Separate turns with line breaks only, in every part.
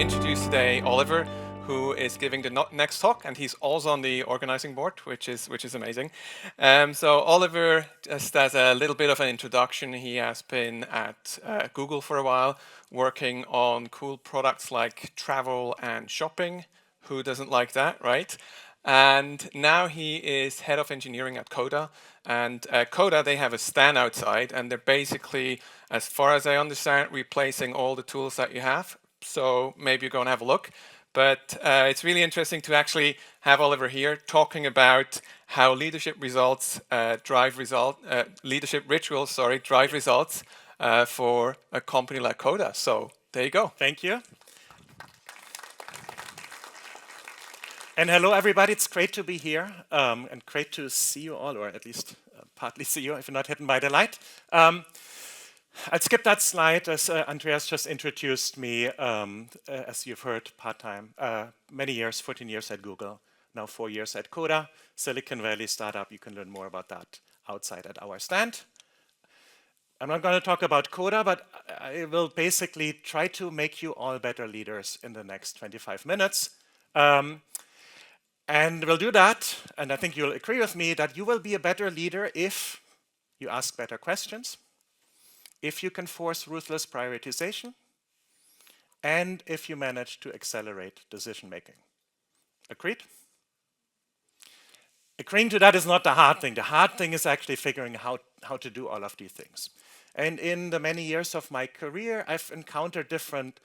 introduce today Oliver, who is giving the next talk, and he's also on the organizing board, which is amazing. So Oliver, just as a little bit of an introduction, he has been at Google for a while, working on cool products like travel and shopping. Who doesn't like that, right? And now he is head of engineering at Coda. And Coda, they have a stand outside, and they're basically, as far as I understand, replacing all the tools that you have. So maybe you go and have a look. But it's really interesting to actually have Oliver here talking about how leadership results leadership rituals, drive results for a company like Coda. So there you go.
Thank you. And hello, everybody. It's great to be here and great to see you all, or at least partly see you if you're not hidden by the light. I'll skip that slide as Andreas just introduced me, as you've heard, part-time, many years, 14 years at Google, now 4 years at Coda, Silicon Valley startup. You can learn more about that outside at our stand. I'm not going to talk about Coda, but I will basically try to make you all better leaders in the next 25 minutes. And we'll do that, and I think you'll agree with me that you will be a better leader if you ask better questions, if you can force ruthless prioritization, and if you manage to accelerate decision-making. Agreed? Agreeing to that is not the hard thing. The hard thing is actually figuring out how to do all of these things. And in the many years of my career, I've encountered different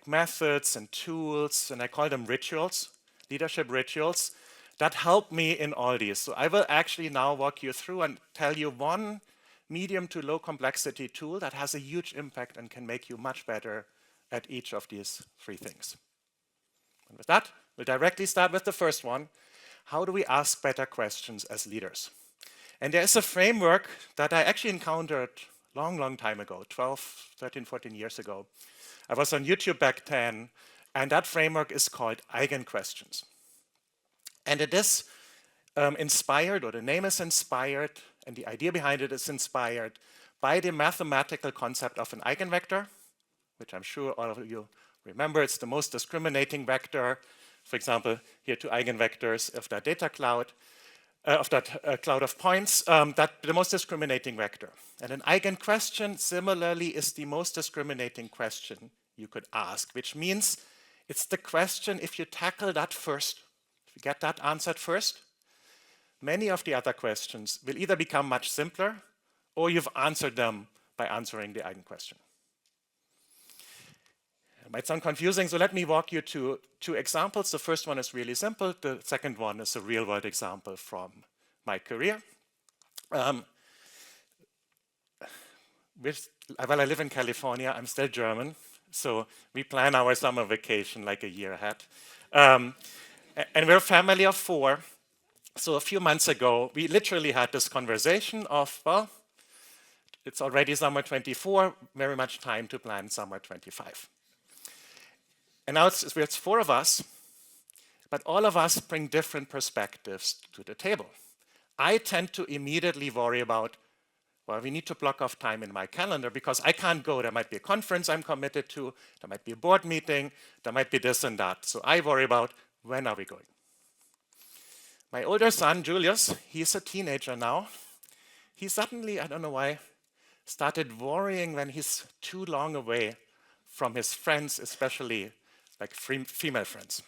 methods and tools, and I call them rituals, leadership rituals, that help me in all these. So I will actually now walk you through and tell you one medium to low complexity tool that has a huge impact and can make you much better at each of these three things. And with that, we'll directly start with the first one. How do we ask better questions as leaders? And there is a framework that I actually encountered long time ago, 12, 13, 14 years ago. I was on YouTube back then, and that framework is called eigenquestions. And it is inspired, or the name is inspired, and the idea behind it is inspired by the mathematical concept of an eigenvector, which I'm sure all of you remember. It's the most discriminating vector. For example, here 2 eigenvectors of that data cloud, of that cloud of points, that the most discriminating vector. And an eigenquestion, similarly, is the most discriminating question you could ask, which means it's the question, if you tackle that first, if you get that answered first, many of the other questions will either become much simpler, or you've answered them by answering the eigenquestion. It might sound confusing, so let me walk you to 2 examples. The first one is really simple. The second one is a real-world example from my career. While I live in California, I'm still German, so we plan our summer vacation like a year ahead. And we're a family of 4. So a few months ago, we literally had this conversation of, well, it's already summer 24, very much time to plan summer 25. And now it's 4 of us, but all of us bring different perspectives to the table. I tend to immediately worry about, well, we need to block off time in my calendar because I can't go. There might be a conference I'm committed to, there might be a board meeting, there might be this and that. So I worry about, when are we going? My older son, Julius, he's a teenager now. He suddenly, I don't know why, started worrying when he's too long away from his friends, especially female friends.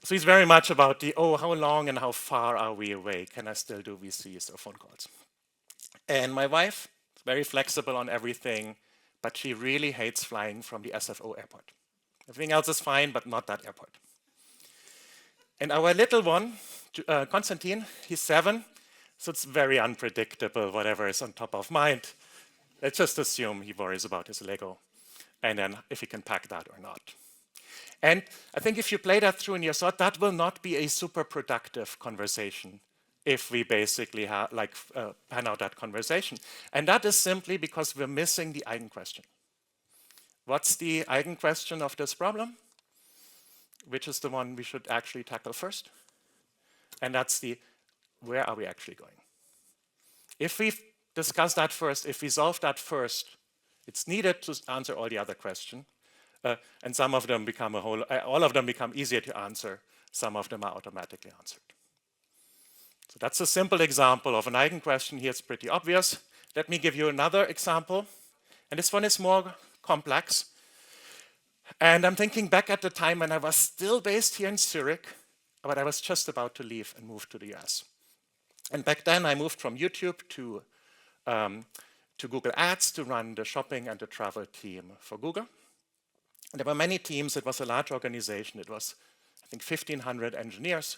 So he's very much about how long and how far are we away? Can I still do VCs or phone calls? And my wife is very flexible on everything, but she really hates flying from the SFO airport. Everything else is fine, but not that airport. And our little one, Konstantin, he's 7, so it's very unpredictable, whatever is on top of mind. Let's just assume he worries about his Lego, and then if he can pack that or not. And I think if you play that through in your thought, that will not be a super productive conversation if we basically pan out that conversation. And that is simply because we're missing the eigenquestion. What's the eigenquestion of this problem? Which is the one we should actually tackle first? And that's where are we actually going? If we discuss that first, if we solve that first, it's needed to answer all the other questions. And some of them become all of them become easier to answer. Some of them are automatically answered. So that's a simple example of an eigenquestion. Here it's pretty obvious. Let me give you another example. And this one is more complex. And I'm thinking back at the time when I was still based here in Zurich, but I was just about to leave and move to the US. And back then I moved from YouTube to Google Ads to run the shopping and the travel team for Google. And there were many teams. It was a large organization. It was, I think, 1,500 engineers,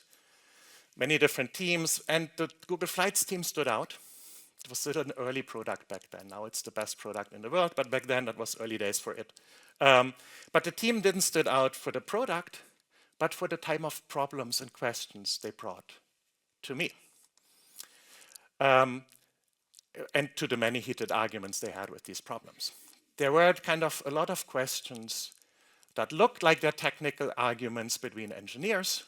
many different teams. And the Google Flights team stood out. It was still an early product back then. Now it's the best product in the world, but back then that was early days for it. But the team didn't stood out for the product, but for the type of problems and questions they brought to me. And to the many heated arguments they had with these problems. There were kind of a lot of questions that looked like they're technical arguments between engineers,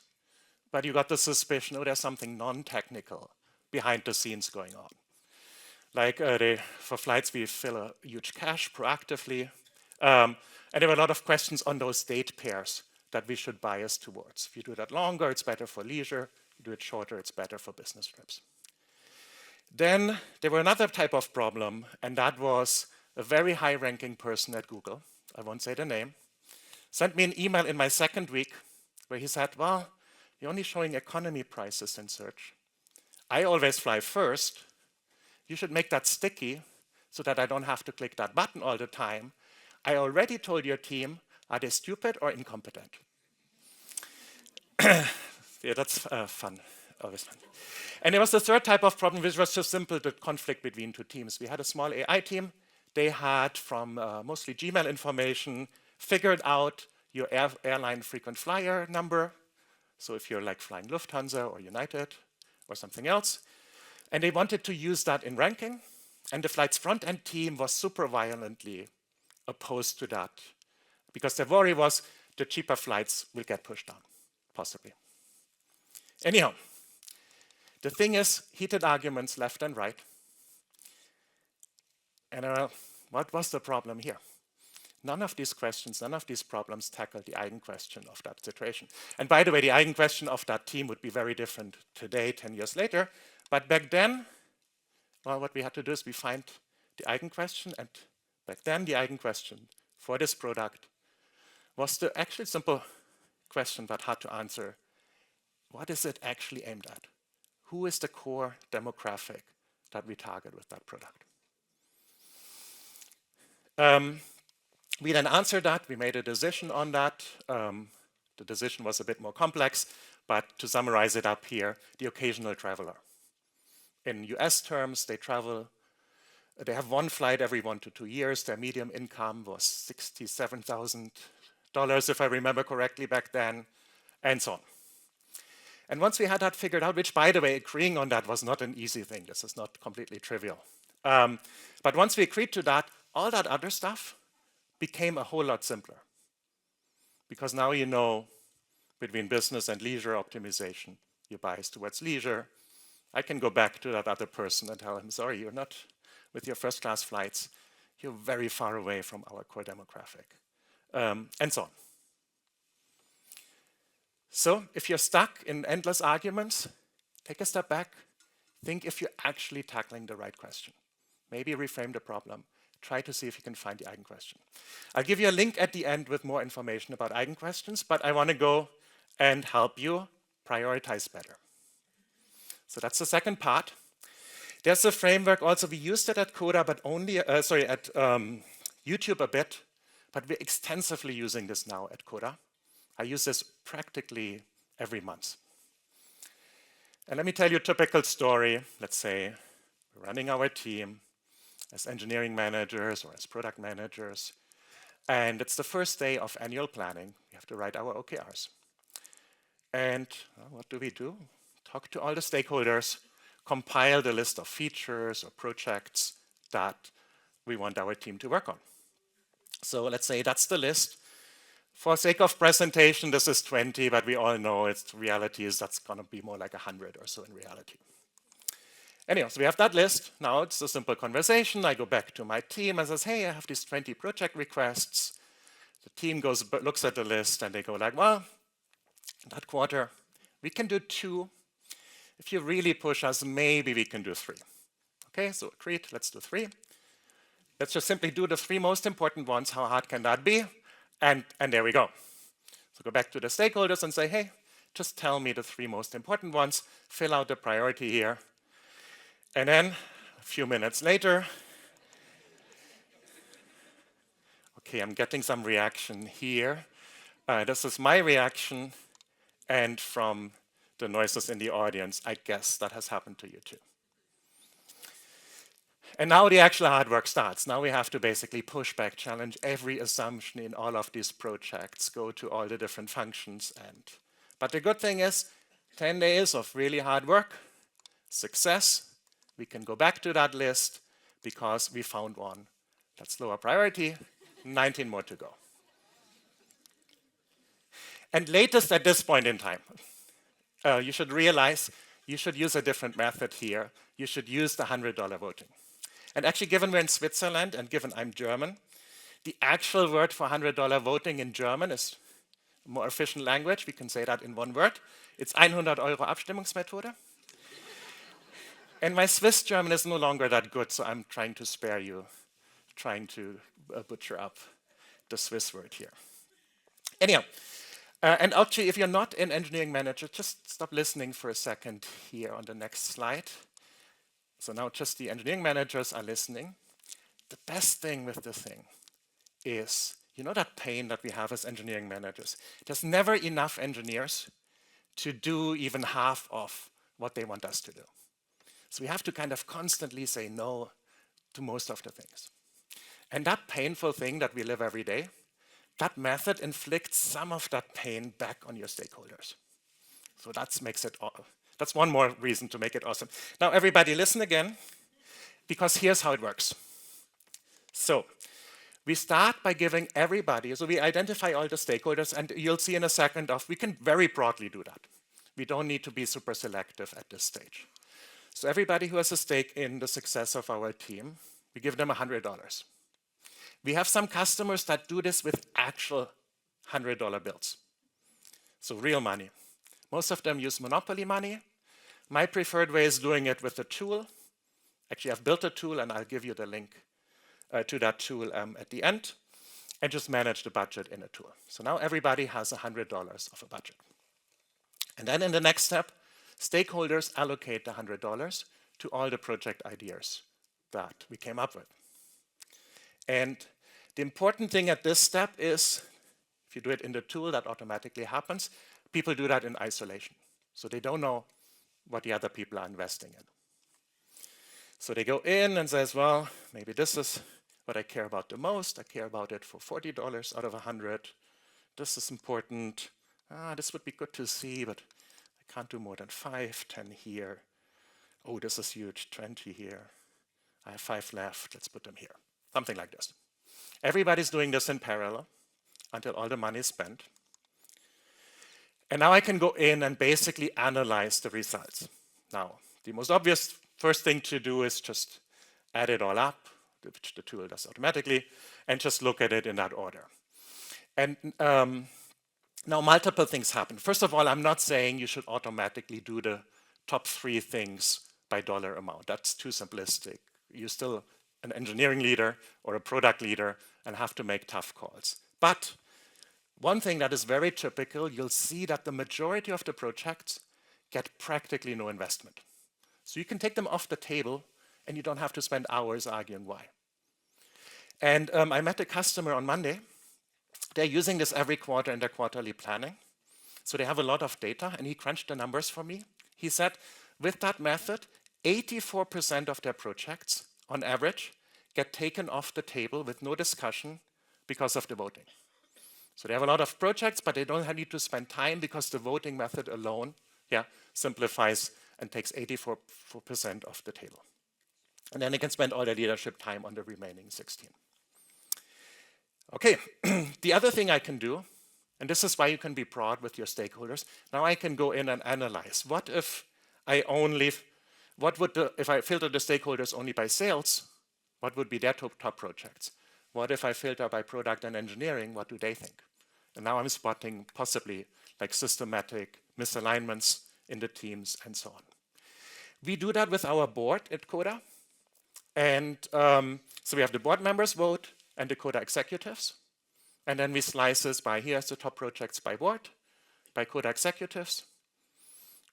but you got the suspicion, oh, there's something non-technical behind the scenes going on. Like for flights, we fill a huge cache proactively. And there were a lot of questions on those date pairs that we should bias towards. If you do that longer, it's better for leisure. If you do it shorter, it's better for business trips. Then there were another type of problem, and that was a very high-ranking person at Google, I won't say the name, sent me an email in my second week where he said, well, you're only showing economy prices in search. I always fly first. You should make that sticky so that I don't have to click that button all the time. I already told your team, are they stupid or incompetent? Yeah, that's fun, always fun. And there was the third type of problem, which was just simple, the conflict between two teams. We had a small AI team. They had, from mostly Gmail information, figured out your airline frequent flyer number. So if you're like flying Lufthansa or United or something else. And they wanted to use that in ranking. And the flight's front-end team was super violently opposed to that, because their worry was the cheaper flights will get pushed down, possibly. Anyhow, the thing is, heated arguments left and right. And what was the problem here? None of these questions, none of these problems tackled the eigenquestion of that situation. And by the way, the eigenquestion of that team would be very different today, 10 years later. But back then, well, what we had to do is we find the eigenquestion, and back then the eigenquestion for this product was the actually simple question but hard to answer. What is it actually aimed at? Who is the core demographic that we target with that product? We then answered that. We made a decision on that. The decision was a bit more complex, but to summarize it up here, the occasional traveler. In US terms, they have one flight every 1 to 2 years. Their median income was $67,000, if I remember correctly back then, and so on. And once we had that figured out, which, by the way, agreeing on that was not an easy thing. This is not completely trivial. But once we agreed to that, all that other stuff became a whole lot simpler. Because now you know between business and leisure optimization, you bias towards leisure. I can go back to that other person and tell him, sorry, you're not with your first-class flights. You're very far away from our core demographic, and so on. So if you're stuck in endless arguments, take a step back. Think if you're actually tackling the right question. Maybe reframe the problem. Try to see if you can find the eigenquestion. I'll give you a link at the end with more information about eigenquestions, but I want to go and help you prioritize better. So that's the second part. There's a framework also. We used it at Coda, but only, at YouTube a bit, but we're extensively using this now at Coda. I use this practically every month. And let me tell you a typical story. Let's say we're running our team as engineering managers or as product managers, and it's the first day of annual planning. We have to write our OKRs. And what do? Talk to all the stakeholders, compile the list of features or projects that we want our team to work on. So let's say that's the list. For sake of presentation, this is 20, but we all know reality is that's going to be more like 100 or so in reality. Anyhow, so we have that list. Now it's a simple conversation. I go back to my team and says, hey, I have these 20 project requests. The team looks at the list and they go like, well, that quarter, we can do 2. If you really push us, maybe we can do 3. Okay, so agreed, let's do 3. Let's just simply do the 3 most important ones. How hard can that be? And there we go. So go back to the stakeholders and say, hey, just tell me the 3 most important ones, fill out the priority here. And then a few minutes later, okay, I'm getting some reaction here. This is my reaction, and from the noises in the audience, I guess that has happened to you too. And now the actual hard work starts. Now we have to basically push back, challenge every assumption in all of these projects, go to all the different functions. But the good thing is, 10 days of really hard work, success. We can go back to that list because we found one. That's lower priority, 19 more to go. And latest at this point in time, you should realize you should use a different method here. You should use the $100 voting. And actually, given we're in Switzerland and given I'm German, the actual word for $100 voting in German is a more efficient language. We can say that in one word. It's 100 Euro Abstimmungsmethode. And my Swiss German is no longer that good, so I'm trying to spare you, trying to butcher up the Swiss word here. Anyhow, and actually, if you're not an engineering manager, just stop listening for a second here on the next slide. So now just the engineering managers are listening. The best thing with this thing is, you know that pain that we have as engineering managers? There's never enough engineers to do even half of what they want us to do. So we have to kind of constantly say no to most of the things. And that painful thing that we live every day, that method inflicts some of that pain back on your stakeholders. So that makes it that's one more reason to make it awesome. Now, everybody listen again, because here's how it works. So we start by giving everybody, so we identify all the stakeholders, and you'll see in a second we can very broadly do that. We don't need to be super selective at this stage. So everybody who has a stake in the success of our team, we give them $100. We have some customers that do this with actual $100 bills. So real money. Most of them use Monopoly money. My preferred way is doing it with a tool. Actually, I've built a tool, and I'll give you the link to that tool at the end, and just manage the budget in a tool. So now everybody has $100 of a budget. And then in the next step, stakeholders allocate the $100 to all the project ideas that we came up with. And the important thing at this step is, if you do it in the tool, that automatically happens. People do that in isolation. So they don't know what the other people are investing in. So they go in and says, well, maybe this is what I care about the most. I care about it for $40 out of 100. This is important. This would be good to see, but I can't do more than 5, 10 here. Oh, this is huge, 20 here. I have 5 left, let's put them here. Something like this. Everybody's doing this in parallel until all the money is spent. And now I can go in and basically analyze the results. Now, the most obvious first thing to do is just add it all up, which the tool does automatically, and just look at it in that order. And now multiple things happen. First of all, I'm not saying you should automatically do the top 3 things by dollar amount. That's too simplistic. You're still an engineering leader or a product leader and have to make tough calls. But one thing that is very typical, you'll see that the majority of the projects get practically no investment. So you can take them off the table and you don't have to spend hours arguing why. And I met a customer on Monday. They're using this every quarter in their quarterly planning. So they have a lot of data, and he crunched the numbers for me. He said, with that method, 84% of their projects, on average, get taken off the table with no discussion because of the voting. So they have a lot of projects, but they don't need to spend time because the voting method alone simplifies and takes 84% off the table. And then they can spend all their leadership time on the remaining 16. Okay, the other thing I can do, and this is why you can be broad with your stakeholders, now I can go in and analyze. What if if I filter the stakeholders only by sales, what would be their top projects? What if I filter by product and engineering? What do they think? And now I'm spotting possibly like systematic misalignments in the teams and so on. We do that with our board at Coda. And so we have the board members vote and the Coda executives. And then we slice this by here's the top projects by board, by Coda executives.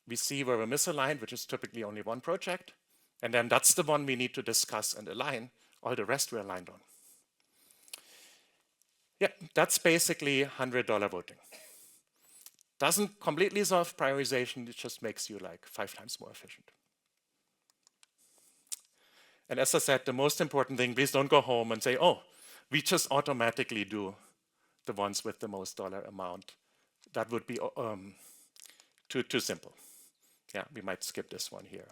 We see where we're misaligned, which is typically only one project. And then that's the one we need to discuss and align. All the rest we're aligned on. Yeah, that's basically $100 voting. Doesn't completely solve prioritization, it just makes you like 5 times more efficient. And as I said, the most important thing, please don't go home and say, oh, we just automatically do the ones with the most dollar amount. That would be too simple. Yeah, we might skip this one here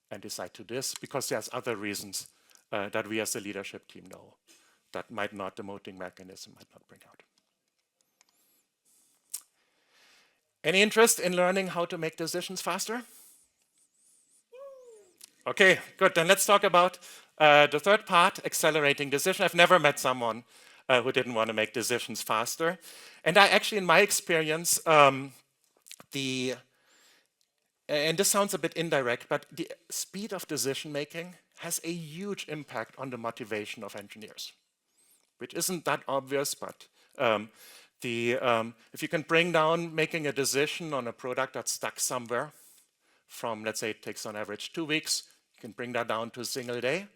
and decide to this because there's other reasons that we as a leadership team know that the voting mechanism might not bring out. Any interest in learning how to make decisions faster? Okay, good. Then let's talk about the third part, accelerating decision. I've never met someone who didn't want to make decisions faster. And I actually, in my experience, and this sounds a bit indirect, but the speed of decision making has a huge impact on the motivation of engineers, which isn't that obvious, but if you can bring down making a decision on a product that's stuck somewhere from, let's say it takes on average 2 weeks, you can bring that down to a single day.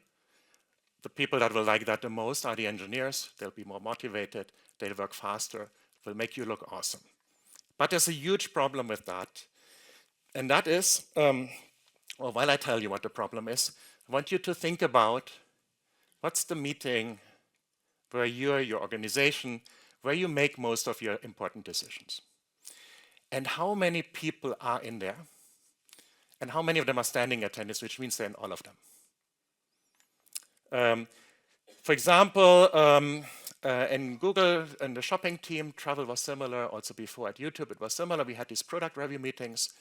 The people that will like that the most are the engineers. They'll be more motivated, they'll work faster, it will make you look awesome. But there's a huge problem with that. And that is, well, while I tell you what the problem is, I want you to think about what's the meeting where your organization, where you make most of your important decisions. And how many people are in there? And how many of them are standing attendance, which means they're in all of them. For example, in Google and the shopping team, travel was similar. Also before at YouTube, it was similar. We had these product review meetings.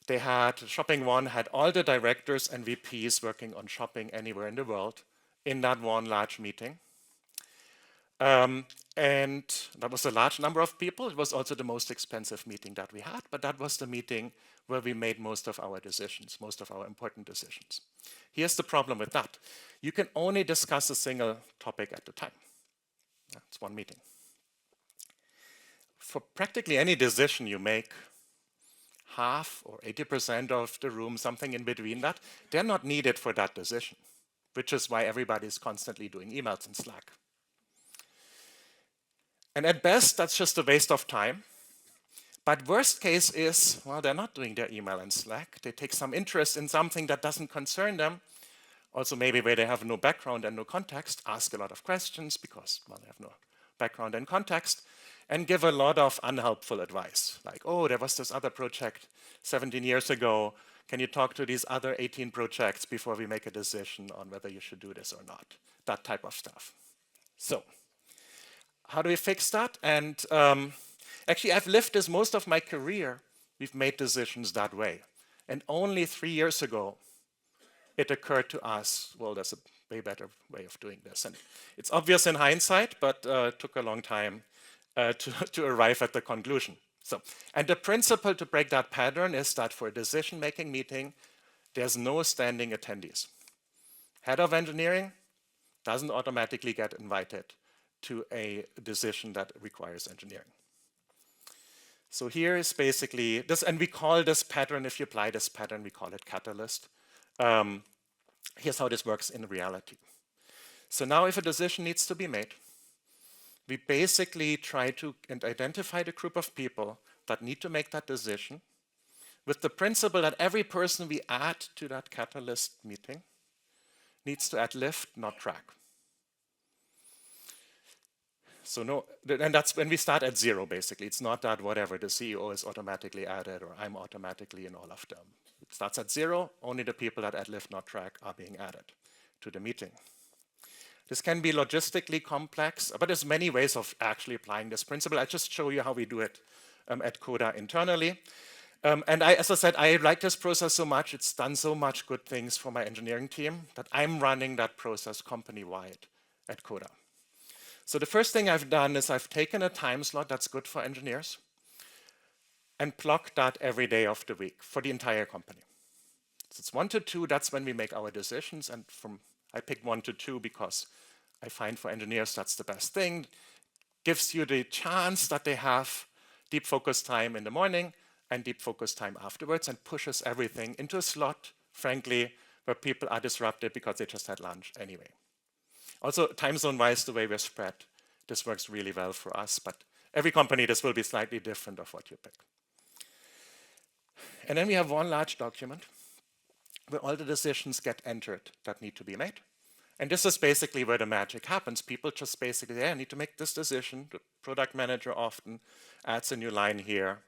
They had, shopping one had all the directors and VPs working on shopping anywhere in the world in that one large meeting. And that was a large number of people. It was also the most expensive meeting that we had, but that was the meeting where we made most of our decisions, most of our important decisions. Here's the problem with that. You can only discuss a single topic at a time. It's one meeting. For practically any decision you make, half or 80% of the room, something in between that, they're not needed for that decision, which is why everybody is constantly doing emails and Slack. And at best, that's just a waste of time. But worst case is, well, they're not doing their email and Slack. They take some interest in something that doesn't concern them. Also, maybe where they have no background and no context, ask a lot of questions because, well, they have no background and context, and give a lot of unhelpful advice. Like, oh, there was this other project 17 years ago. Can you talk to these other 18 projects before we make a decision on whether you should do this or not? That type of stuff. So, how do we fix that? And actually, I've lived this most of my career. We've made decisions that way. And only 3 years ago, it occurred to us, well, there's a way better way of doing this. And it's obvious in hindsight, but took a long time to arrive at the conclusion. So, and the principle to break that pattern is that for a decision-making meeting, there's no standing attendees. Head of engineering doesn't automatically get invited to a decision that requires engineering. So here is basically this, and we call this pattern, if you apply this pattern, we call it catalyst. Here's how this works in reality. So now if a decision needs to be made, we basically try to identify the group of people that need to make that decision with the principle that every person we add to that catalyst meeting needs to add lift, not track. So no, and that's when we start at 0, basically. It's not that whatever, the CEO is automatically added or I'm automatically in all of them. It starts at 0, only the people that add lift, not track are being added to the meeting. This can be logistically complex, but there's many ways of actually applying this principle. I'll just show you how we do it at Coda internally. And as I said, I like this process so much. It's done so much good things for my engineering team that I'm running that process company-wide at Coda. So the first thing I've done is I've taken a time slot that's good for engineers and blocked that every day of the week for the entire company. So it's 1 to 2, that's when we make our decisions, and I picked 1 to 2 because I find for engineers that's the best thing. Gives you the chance that they have deep focus time in the morning and deep focus time afterwards, and pushes everything into a slot, frankly, where people are disrupted because they just had lunch anyway. Also, time zone-wise, the way we're spread, this works really well for us, but every company, this will be slightly different of what you pick. And then we have one large document where all the decisions get entered that need to be made. And this is basically where the magic happens. People just basically, I need to make this decision. The product manager often adds a new line here,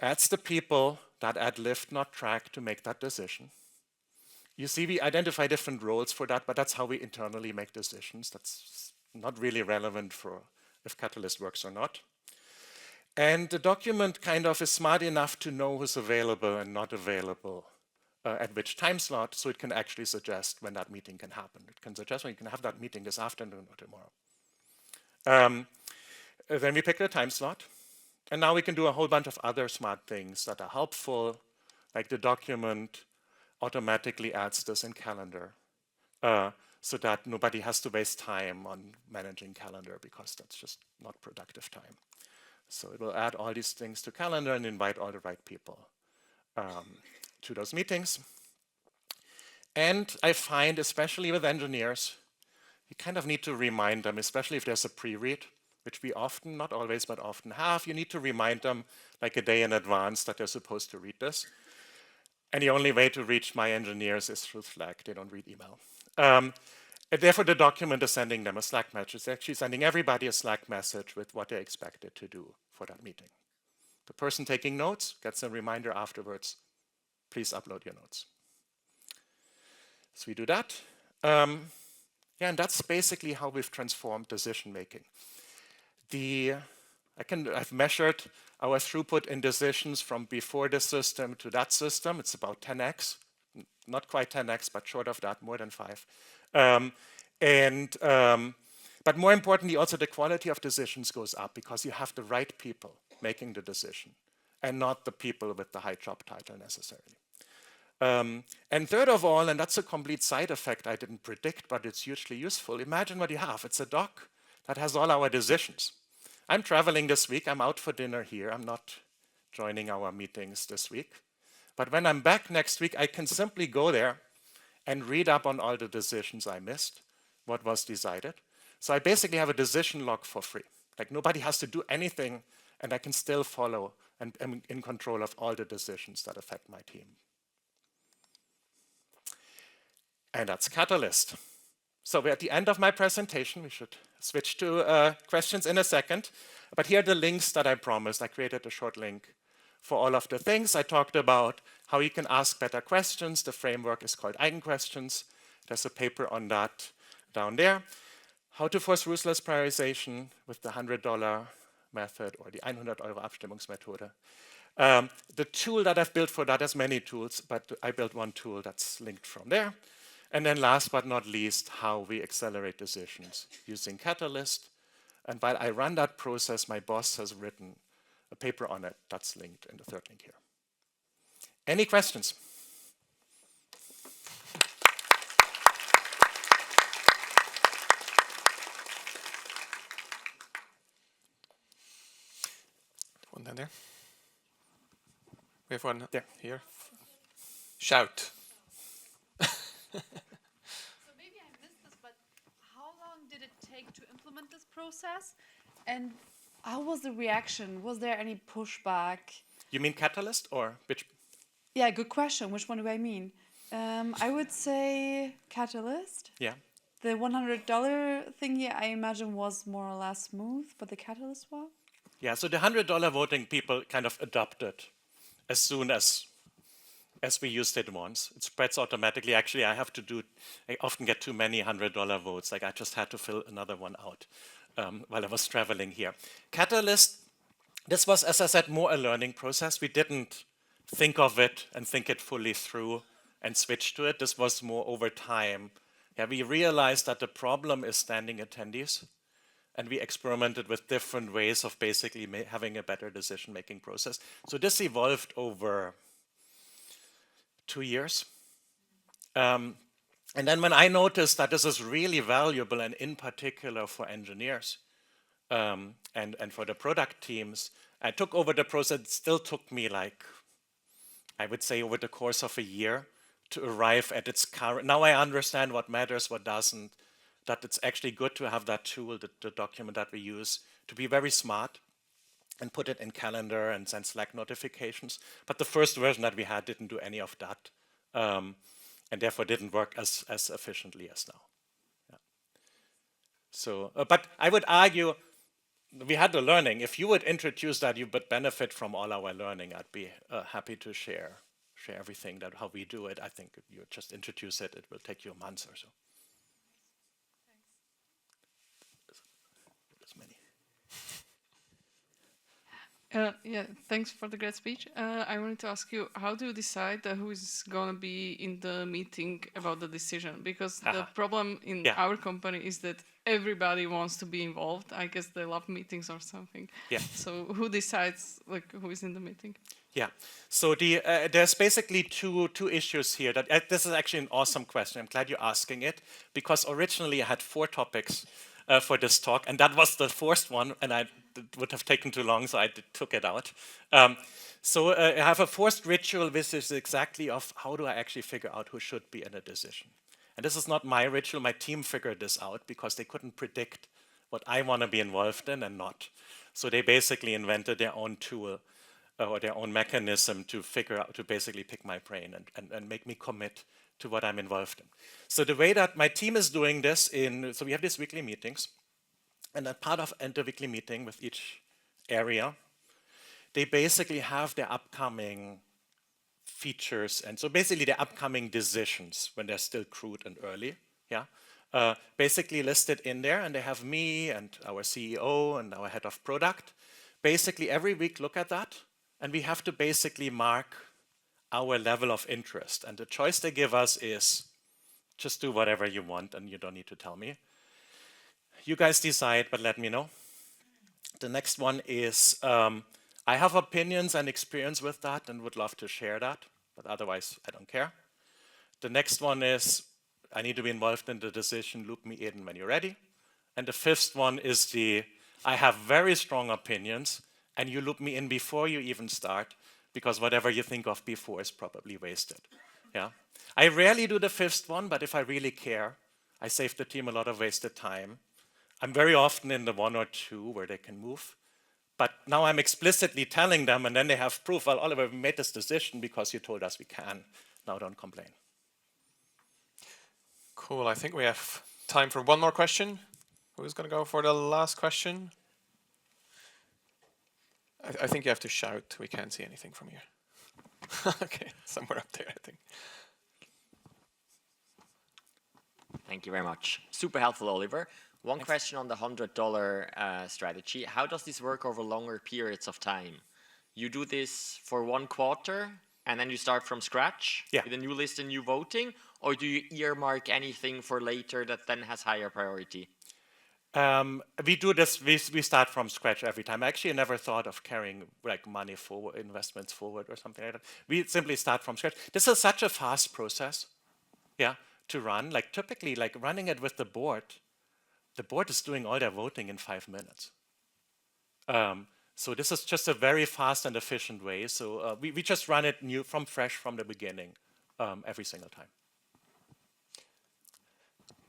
adds the people that add lift, not track, to make that decision. You see, we identify different roles for that, but that's how we internally make decisions. That's not really relevant for if Catalyst works or not. And the document kind of is smart enough to know who's available and not available at which time slot, so it can actually suggest when that meeting can happen. It can suggest when you can have that meeting this afternoon or tomorrow. Then we pick a time slot, and now we can do a whole bunch of other smart things that are helpful, like the document automatically adds this in calendar, so that nobody has to waste time on managing calendar, because that's just not productive time. So it will add all these things to calendar and invite all the right people to those meetings. And I find, especially with engineers, you kind of need to remind them, especially if there's a pre-read, which we often, not always, but often have. You need to remind them like a day in advance that they're supposed to read this. And the only way to reach my engineers is through Slack. They don't read email. And therefore, the document is sending them a Slack message. It's actually sending everybody a Slack message with what they're expected to do for that meeting. The person taking notes gets a reminder afterwards, please upload your notes. So we do that. Yeah, and that's basically how we've transformed decision making. I've measured our throughput in decisions from before the system to that system. It's about 10x, not quite 10x, but short of that, more than 5. But more importantly, also the quality of decisions goes up because you have the right people making the decision and not the people with the high job title necessarily. And third of all, and that's a complete side effect I didn't predict, but it's hugely useful. Imagine what you have. It's a doc that has all our decisions. I'm traveling this week. I'm out for dinner here. I'm not joining our meetings this week. But when I'm back next week, I can simply go there and read up on all the decisions I missed, what was decided. So I basically have a decision log for free. Like nobody has to do anything, and I can still follow and am in control of all the decisions that affect my team. And that's Catalyst. So we're at the end of my presentation. We should switch to questions in a second. But here are the links that I promised. I created a short link for all of the things. I talked about how you can ask better questions. The framework is called Eigenquestions. There's a paper on that down there. How to force ruthless prioritization with the $100 method or the 100 Euro Abstimmungsmethode. The tool that I've built for that has many tools, but I built one tool that's linked from there. And then last but not least, how we accelerate decisions using Catalyst. And while I run that process, my boss has written a paper on it that's linked in the third link here. Any questions?
One down there. We have one
there.
Here. Shout.
So maybe I missed this, but how long did it take to implement this process? And how was the reaction? Was there any pushback?
You mean Catalyst or which?
Yeah, good question. Which one do I mean? I would say Catalyst.
Yeah.
The $100 thingy, I imagine, was more or less smooth, but the Catalyst one?
Yeah, so the $100 voting people kind of adopted as soon as we used it once. It spreads automatically. Actually, I often get too many $100 votes. Like I just had to fill another one out while I was traveling here. Catalyst, this was, as I said, more a learning process. We didn't think of it and think it fully through and switch to it. This was more over time. Yeah, we realized that the problem is standing attendees. and we experimented with different ways of basically having a better decision-making process. So this evolved over 2 years. And then when I noticed that this is really valuable, and in particular for engineers and for the product teams, I took over the process. It still took me like, I would say over the course of a year to arrive at its current. Now I understand what matters, what doesn't, that it's actually good to have that tool, the document that we use, to be very smart and put it in calendar and send Slack notifications. But the first version that we had didn't do any of that, and therefore didn't work as efficiently as now. Yeah. So, but I would argue we had the learning. If you would introduce that, you would benefit from all our learning. I'd be happy to share everything that how we do it. I think if you just introduce it, it will take you a month or so.
Yeah, thanks for the great speech. I wanted to ask you, how do you decide who is going to be in the meeting about the decision? Because the problem in our company is that everybody wants to be involved. I guess they love meetings or something.
Yeah.
So who decides like who is in the meeting?
Yeah. So there's basically two issues here. That this is actually an awesome question. I'm glad you're asking it, because originally I had 4 topics for this talk, and that was the fourth one, and it would have taken too long, so I took it out. So I have a fourth ritual, which is exactly of how do I actually figure out who should be in a decision. And this is not my ritual. My team figured this out because they couldn't predict what I want to be involved in and not. So they basically invented their own tool or their own mechanism to figure out, to basically pick my brain and make me commit to what I'm involved in. So the way that my team is doing this so we have these weekly meetings, and a part of the weekly meeting with each area, they basically have their upcoming features, and so basically their upcoming decisions when they're still crude and early, basically listed in there, and they have me and our CEO and our head of product basically every week look at that, and we have to basically mark our level of interest. And the choice they give us is just do whatever you want and you don't need to tell me. You guys decide, but let me know. The next one is I have opinions and experience with that and would love to share that, but otherwise I don't care. The next one is I need to be involved in the decision, loop me in when you're ready. And the fifth one is I have very strong opinions and you loop me in before you even start, because whatever you think of before is probably wasted. Yeah. I rarely do the fifth one, but if I really care, I save the team a lot of wasted time. I'm very often in the 1 or 2 where they can move. But now I'm explicitly telling them, and then they have proof, well, Oliver, we made this decision because you told us we can. Now don't complain.
Cool. I think we have time for one more question. Who's going to go for the last question? I think you have to shout. We can't see anything from here. Okay, somewhere up there, I think.
Thank you very much. Super helpful, Oliver. One question on the $100 strategy. How does this work over longer periods of time? You do this for 1 quarter and then you start from scratch with a new list and new voting? Or do you earmark anything for later that then has higher priority?
We do this, we start from scratch every time. Actually, I never thought of carrying like money forward, investments forward or something like that. We simply start from scratch. This is such a fast process, to run. Like typically, like running it with the board is doing all their voting in 5 minutes. So this is just a very fast and efficient way. So we just run it fresh from the beginning every single time.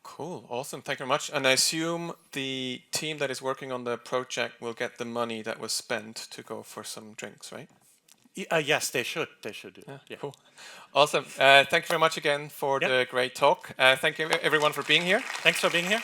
Cool, awesome, thank you very much. And I assume the team that is working on the project will get the money that was spent to go for some drinks, right?
Yes, they should do. Yeah.
Cool, awesome. Thank you very much again for the great talk. Thank you everyone for being here.
Thanks for being here.